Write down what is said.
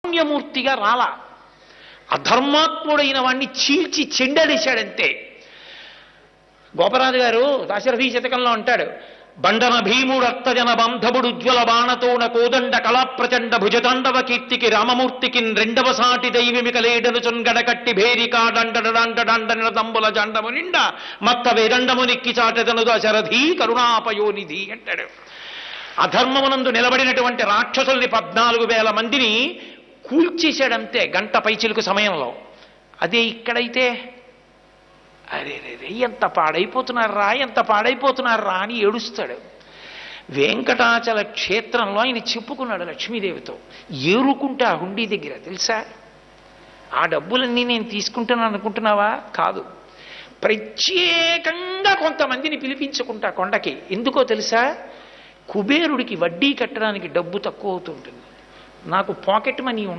పుణ్యమూర్తిగా రాలా. అధర్మాత్ముడైన వాణ్ణి చీల్చి చెండలేశాడంతే. గోపరాజు గారు దాశరథి శతకంలో అంటాడు, బండన భీముడర్తజన బంధముడు ఉజ్వల బాణతోణ కోదండ కళాప్రచండ భుజతాండవ కీర్తికి రామమూర్తికి రెండవ సాటి దైవిమికలేడను చొన్గడకట్టి భేరికా డండడండడండ దంబుల జండము నిండా మత్త వేదండము నిక్కి చాటెదను దాశరథి కరుణాపయోనిధి అంటాడు. అధర్మమునందు నిలబడినటువంటి రాక్షసుల్ని 14,000 మందిని కూల్చేశాడంతే గంట పైచిలుకు సమయంలో. అదే ఇక్కడైతే అరే రే ఎంత పాడైపోతున్నారా ఎంత పాడైపోతున్నారా అని ఏడుస్తాడు. వెంకటాచల క్షేత్రంలో ఆయన చెప్పుకున్నాడు లక్ష్మీదేవితో, ఏరుకుంటే ఆ హుండీ దగ్గర తెలుసా, ఆ డబ్బులన్నీ నేను తీసుకుంటాను అనుకుంటున్నావా, కాదు, ప్రత్యేకంగా కొంతమందిని పిలిపించుకుంటా కొండకి. ఎందుకో తెలుసా, కుబేరుడికి వడ్డీ కట్టడానికి డబ్బు తక్కువ అవుతుంటుంది, నాకు పాకెట్ మనీ ఉండదు.